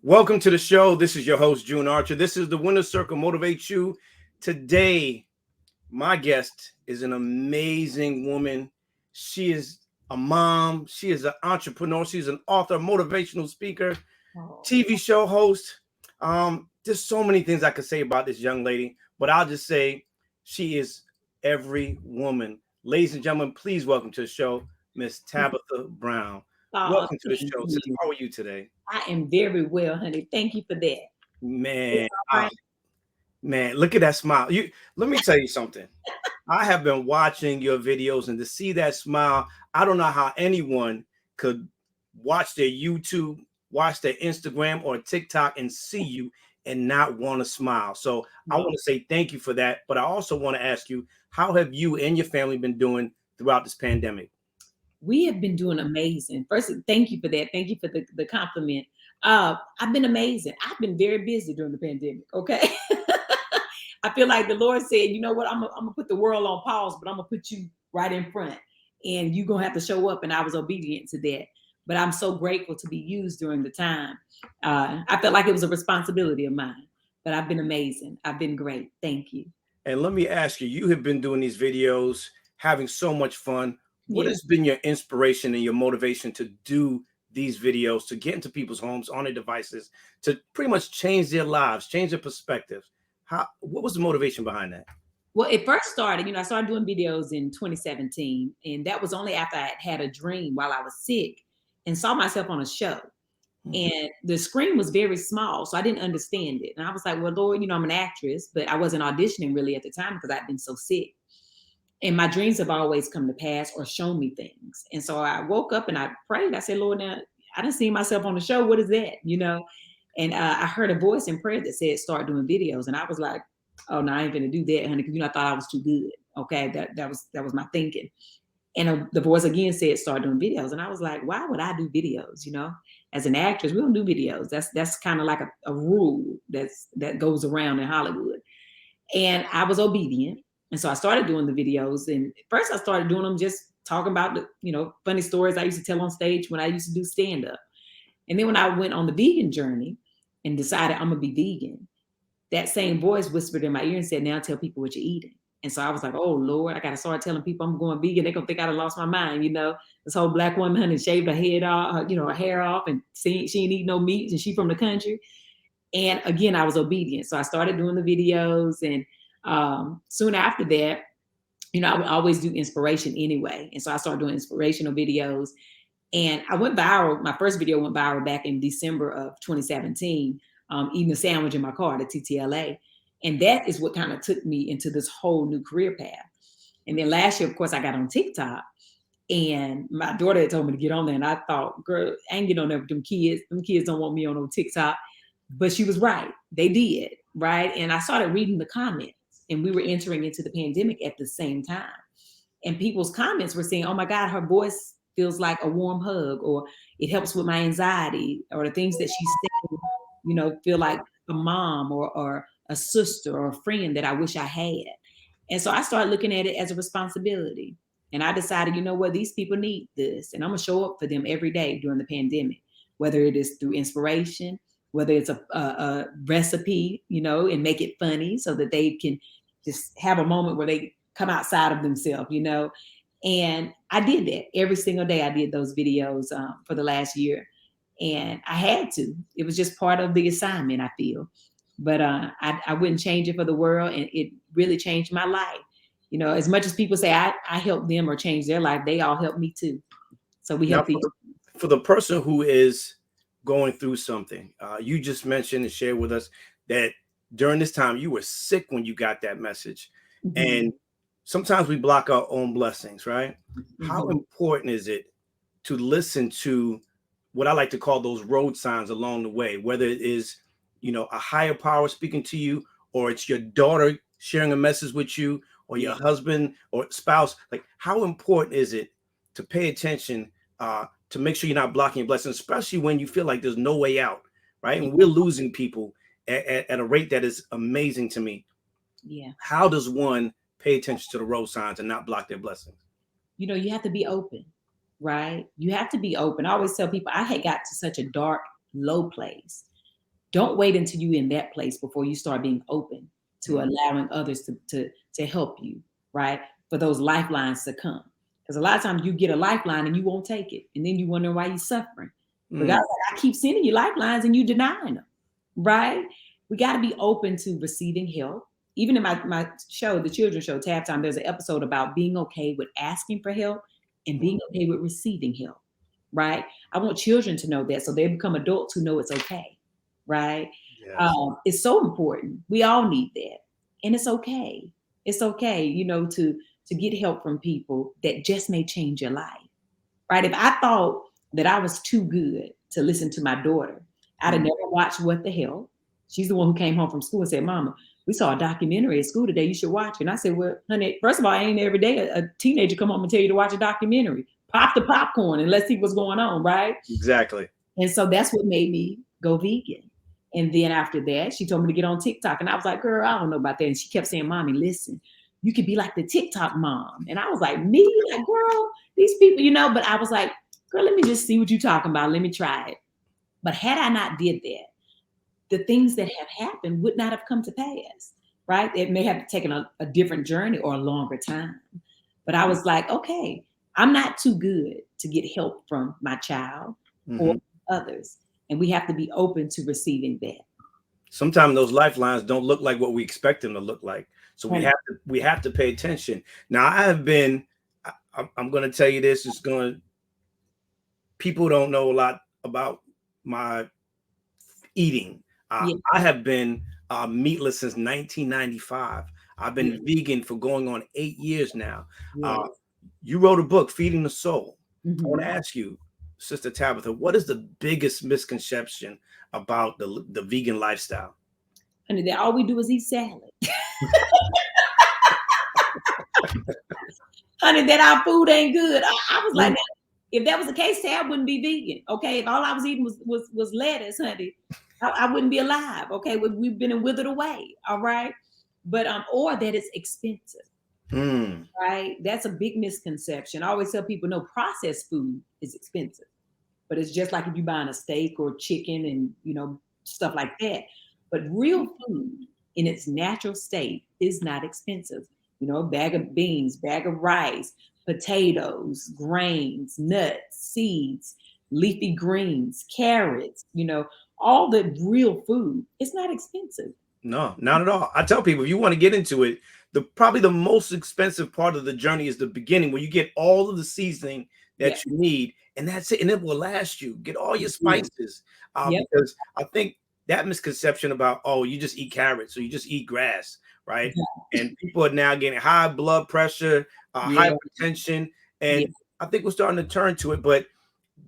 Welcome to the show. This is your host, June Archer. This is the Winner's Circle Motivate You. Today, my guest is an amazing woman. She is a mom. She is an entrepreneur. She's an author, motivational speaker, TV show host. There's so many things I could say about this young lady, but I'll just say she is every woman. Ladies and gentlemen, please welcome to the show, Miss Tabitha Brown. Oh, Welcome to the thank show. Sis. you. How are you today? I am very well, honey. Thank you for that. Man, All right. man, look at that smile. Let me tell you something. I have been watching your videos, and to see that smile, I don't know how anyone could watch their YouTube, watch their Instagram or TikTok and see you and not want to smile. So I want to say thank you for that. But I also want to ask you, how have you and your family been doing throughout this pandemic? We have been doing amazing. First, thank you for that. Thank you for the compliment. I've been amazing. I've been very busy during the pandemic. Okay. I feel like the Lord said, you know what, I'm gonna put the world on pause, but I'm gonna put you right in front, and you're gonna have to show up. And I was obedient to that. But I'm so grateful to be used during the time. I felt like it was a responsibility of mine. But I've been amazing. I've been great. Thank you. And let me ask you, you have been doing these videos, having so much fun. What Yeah. has been your inspiration and your motivation to do these videos, to get into people's homes on their devices, to pretty much change their lives, change their perspective? What was the motivation behind that? Well, it first started, I started doing videos in 2017, and that was only after I had a dream while I was sick and saw myself on a show. And the screen was very small, so I didn't understand it. And I was like, well, Lord, I'm an actress, but I wasn't auditioning really at the time because I'd been so sick. And my dreams have always come to pass or shown me things. And so I woke up and I prayed. I said, Lord, now I didn't see myself on the show. What is that? And I heard a voice in prayer that said, start doing videos. And I was like, oh, no, I ain't going to do that, honey, because I thought I was too good. Okay, that was my thinking. And the voice again said, start doing videos. And I was like, why would I do videos? As an actress, we don't do videos. That's kind of like a rule that goes around in Hollywood. And I was obedient. And so I started doing the videos. And first I started doing them just talking about the, funny stories I used to tell on stage when I used to do stand-up. And then when I went on the vegan journey and decided I'm gonna be vegan, that same voice whispered in my ear and said, now tell people what you're eating. And so I was like, oh Lord, I gotta start telling people I'm going vegan. They're gonna think I'd have lost my mind. This whole black woman honey shaved her head off, her hair off, and she ain't eat no meat, and she from the country. And again, I was obedient. So I started doing the videos, and soon after that, I would always do inspiration anyway. And so I started doing inspirational videos. And I went viral. My first video went viral back in December of 2017, eating a sandwich in my car at TTLA. And that is what kind of took me into this whole new career path. And then last year, of course, I got on TikTok. And my daughter had told me to get on there. And I thought, girl, I ain't get on there with them kids. Them kids don't want me on no TikTok. But she was right. They did, right? And I started reading the comments. And we were entering into the pandemic at the same time. And people's comments were saying, oh my God, her voice feels like a warm hug, or it helps with my anxiety, or the things that she said, feel like a mom or a sister or a friend that I wish I had. And so I started looking at it as a responsibility. And I decided, you know what, these people need this. And I'm going to show up for them every day during the pandemic, whether it is through inspiration, whether it's a recipe, and make it funny so that they can just have a moment where they come outside of themselves, And I did that every single day. I did those videos for the last year, and I had to. It was just part of the assignment, I feel. But I wouldn't change it for the world, and it really changed my life. As much as people say I helped them or change their life, they all helped me too. So we Now, help each for the person who is going through something, you just mentioned and shared with us that during this time you were sick when you got that message. other. And sometimes we block our own blessings, right? How Mhm. important is it to listen to what I like to call those road signs along the way, whether it is, a higher power speaking to you, or it's your daughter sharing a message with you, or your Yeah. husband or spouse? Like, how important is it to pay attention, to make sure you're not blocking your blessings, especially when you feel like there's no way out, right? And we're losing people at a rate that is amazing to me. Yeah. How does one pay attention to the road signs and not block their blessings? You have to be open. right? You have to be open. I always tell people I had got to such a dark, low place. Don't wait until you're in that place before you start being open to allowing others to help you, right? For those lifelines to come. Because a lot of times you get a lifeline and you won't take it. And then you wonder why you're suffering. But God's like, I keep sending you lifelines and you denying them, right? We got to be open to receiving help. Even in my show, the children's show, Tab Time, there's an episode about being okay with asking for help and being okay with receiving help, right? I want children to know that so they become adults who know it's okay, right? Yes. It's so important. We all need that, and it's okay. It's okay, you know, to get help from people that just may change your life, right? If I thought that I was too good to listen to my daughter, I'd have never watched What the Hell. She's the one who came home from school and said, Mama, we saw a documentary at school today. You should watch it. And I said, well, honey, first of all, ain't every day a teenager come home and tell you to watch a documentary. Pop the popcorn and let's see what's going on, right? Exactly. And so that's what made me go vegan. And then after that, she told me to get on TikTok. And I was like, girl, I don't know about that. And she kept saying, Mommy, listen, you could be like the TikTok mom. And I was like, me? Like, girl, these people, you know, but I was like, girl, let me just see what you're talking about. Let me try it. But had I not did that, the things that have happened would not have come to pass, right? It may have taken a different journey or a longer time. But I was like, okay, I'm not too good to get help from my child or others. And we have to be open to receiving that. Sometimes those lifelines don't look like what we expect them to look like. So we have to pay attention. Now, I'm going to tell you this, people don't know a lot about my eating. I have been meatless since 1995. I've been vegan for going on 8 years now. You wrote a book, Feeding the Soul. I want to ask you, Sister Tabitha, what is the biggest misconception about the vegan lifestyle? Honey, that all we do is eat salad. Honey, that our food ain't good. I was like, if that was the case, Tab wouldn't be vegan. Okay, if all I was eating was lettuce, honey, I wouldn't be alive. Okay, we've been withered away. All right, but or that it's expensive. Right, that's a big misconception. I always tell people, no, processed food is expensive, but it's just like if you're buying a steak or chicken and you know stuff like that. But real food in its natural state is not expensive. You know, a bag of beans, bag of rice, potatoes, grains, nuts, seeds, leafy greens, carrots, you know, all the real food. It's not expensive. No, not at all. I tell people, if you want to get into it, probably the most expensive part of the journey is the beginning, where you get all of the seasoning that you need, and that's it, and it will last you. Get all your spices, because I think that misconception about, oh, you just eat carrots or you just eat grass, right? And people are now getting high blood pressure, hypertension, and I think we're starting to turn to it. But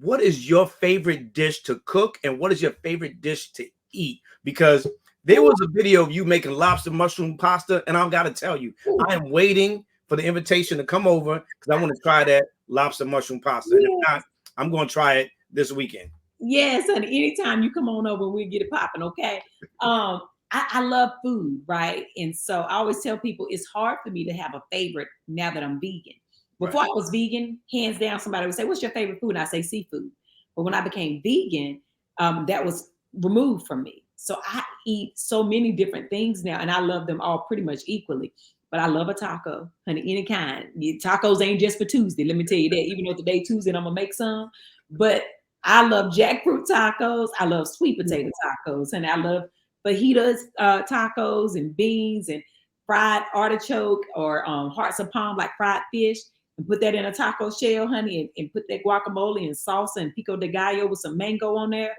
what is your favorite dish to cook, and what is your favorite dish to eat? Because there was a video of you making lobster mushroom pasta, and I've got to tell you, I am waiting for the invitation to come over because I want to try that lobster mushroom pasta. And if not, I'm going to try it this weekend. Yes, honey. Anytime you come on over, we'll get it popping, okay? I love food, right? And so I always tell people it's hard for me to have a favorite now that I'm vegan. Before I was vegan, hands down, somebody would say, what's your favorite food? And I say seafood. But when I became vegan, that was removed from me. So I eat so many different things now, and I love them all pretty much equally. But I love a taco, honey, any kind. Tacos ain't just for Tuesday, let me tell you that. Even though today Tuesday, and I'm gonna make some. But I love jackfruit tacos. I love sweet potato tacos, and I love fajitas tacos and beans and fried artichoke or hearts of palm, like fried fish, and put that in a taco shell, honey, and put that guacamole and salsa and pico de gallo with some mango on there.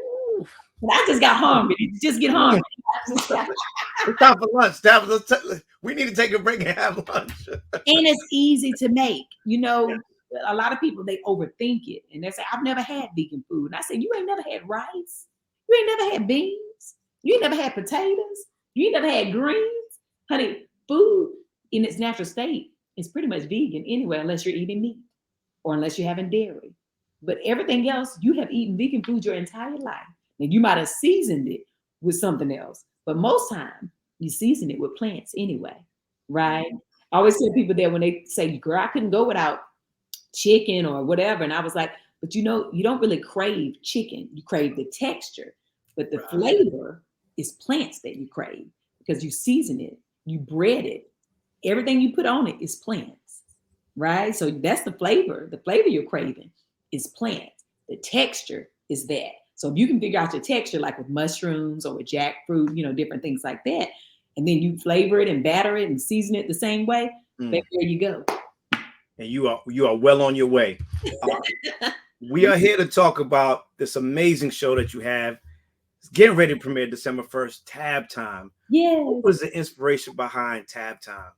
And I just got hungry. Just get hungry. It's time for lunch. We need to take a break and have lunch. And it's easy to make. You know, a lot of people, they overthink it. And they say, I've never had vegan food. And I say, you ain't never had rice. You ain't never had beans. You ain't never had potatoes. You ain't never had greens. Honey, food in its natural state is pretty much vegan anyway, unless you're eating meat or unless you're having dairy. But everything else, you have eaten vegan food your entire life. And you might have seasoned it with something else. But most time, you season it with plants anyway, right? I always tell people that when they say, girl, I couldn't go without chicken or whatever. And I was like, but you don't really crave chicken. You crave the texture, but the flavor is plants that you crave because you season it, you bread it. Everything you put on it is plants, right? So that's the flavor. The flavor you're craving is plants. The texture is that. So if you can figure out your texture, like with mushrooms or with jackfruit, different things like that, and then you flavor it and batter it and season it the same way, there you go. And you are well on your way. We are here to talk about this amazing show that you have. It's getting ready to premiere December 1st, Tab Time. Yeah. What was the inspiration behind Tab Time?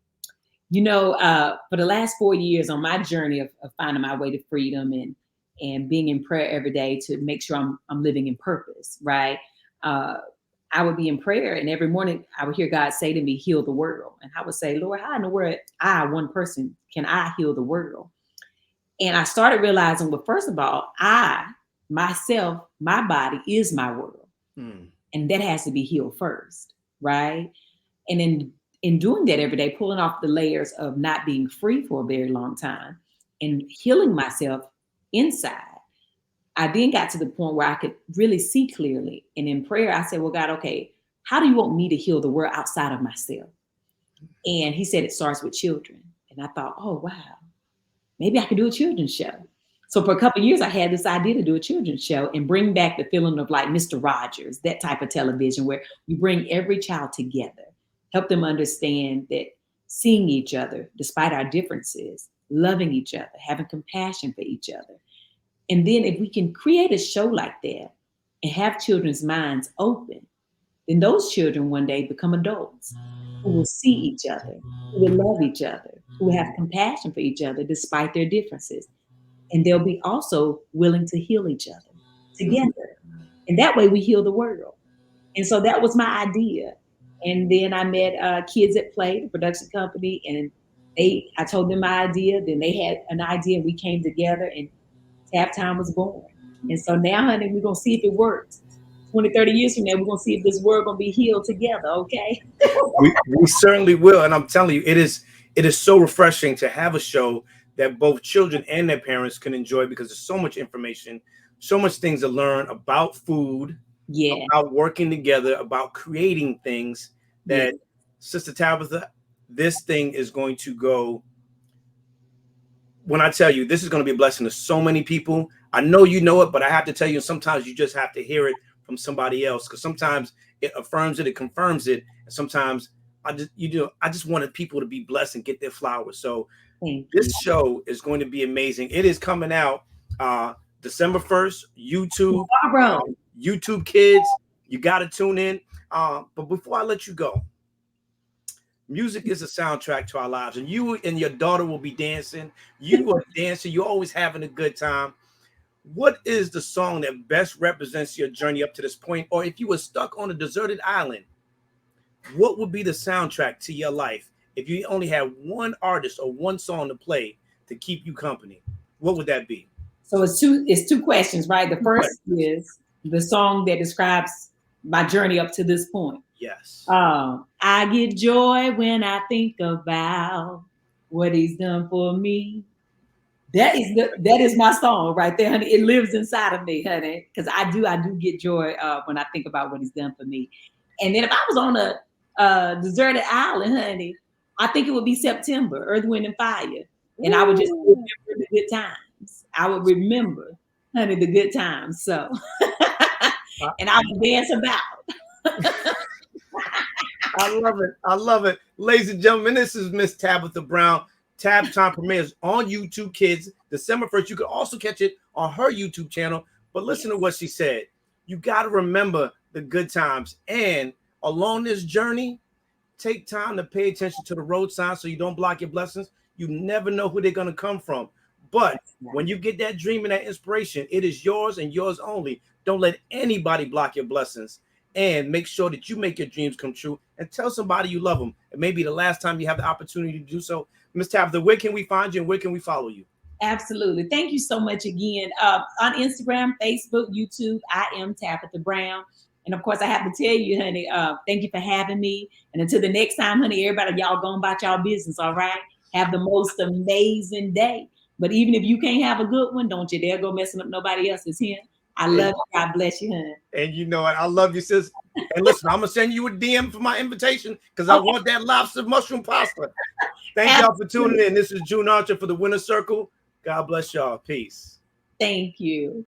For the last 4 years on my journey of finding my way to freedom and being in prayer every day to make sure I'm living in purpose, right? I would be in prayer, and every morning I would hear God say to me, heal the world. And I would say, Lord, how in the world one person, can I heal the world? And I started realizing, well, first of all, myself, my body is my world. And that has to be healed first, right? And in doing that every day, pulling off the layers of not being free for a very long time and healing myself inside, I then got to the point where I could really see clearly. And in prayer, I said, well, God, okay, how do you want me to heal the world outside of myself? And he said, it starts with children. And I thought, oh, wow, maybe I could do a children's show. So for a couple of years, I had this idea to do a children's show and bring back the feeling of like Mr. Rogers, that type of television where we bring every child together, help them understand that seeing each other, despite our differences, loving each other, having compassion for each other. And then if we can create a show like that and have children's minds open, then those children one day become adults who will see each other, who will love each other, who will have compassion for each other despite their differences. And they'll be also willing to heal each other together. And that way we heal the world. And so that was my idea. And then I met Kids at Play, the production company, and I told them my idea. Then they had an idea, and we came together, and Tab Time was born. And so now, honey, we're going to see if it works. 20, 30 years from now, we're going to see if this world going to be healed together, okay? we certainly will. And I'm telling you, it is so refreshing to have a show that both children and their parents can enjoy because there's so much information, so much things to learn about food, about working together, about creating things that, Sister Tabitha, this thing is going to go. When I tell you, this is going to be a blessing to so many people. I know you know it, but I have to tell you, sometimes you just have to hear it from somebody else, because sometimes it affirms it, it confirms it, and sometimes I just wanted people to be blessed and get their flowers. So this show is going to be amazing. It is coming out December 1st, YouTube, YouTube Kids. You got to tune in. But before I let you go, music is a soundtrack to our lives, and you and your daughter will be dancing. You are dancing. You're always having a good time. What is the song that best represents your journey up to this point? Or if you were stuck on a deserted island, what would be the soundtrack to your life if you only had one artist or one song to play to keep you company? What would that be? So it's two questions, right? The first is the song that describes my journey up to this point. Yes. I get joy when I think about what he's done for me. That is my song right there, honey. It lives inside of me, honey, because I do get joy when I think about what he's done for me. And then if I was on a deserted island, honey, I think it would be September, Earth, Wind, and Fire, and I would just remember the good times. I would remember, honey, the good times. So, and I would dance about. I love it. I love it. Ladies and gentlemen, this is Miss Tabitha Brown. Tab Time premieres on YouTube Kids December 1st. You can also catch it on her YouTube channel. But listen to what she said. You got to remember the good times. And along this journey, take time to pay attention to the road signs so you don't block your blessings. You never know who they're going to come from. But when you get that dream and that inspiration, it is yours and yours only. Don't let anybody block your blessings. And make sure that you make your dreams come true, and tell somebody you love them. It may be the last time you have the opportunity to do so. Ms. Tabitha, where can we find you and where can we follow you? Absolutely. Thank you so much again. On Instagram, Facebook, YouTube, I am Tabitha Brown. And of course, I have to tell you, honey, thank you for having me. And until the next time, honey, everybody, y'all go about y'all business, all right? Have the most amazing day. But even if you can't have a good one, don't you dare go messing up nobody else's hen. I love you. God bless you, hun. And you know what? I love you, sis. And listen, I'm gonna send you a DM for my invitation because I want that lobster mushroom pasta. Thank y'all for tuning in. This is June Archer for the Winner Circle. God bless y'all. Peace. Thank you.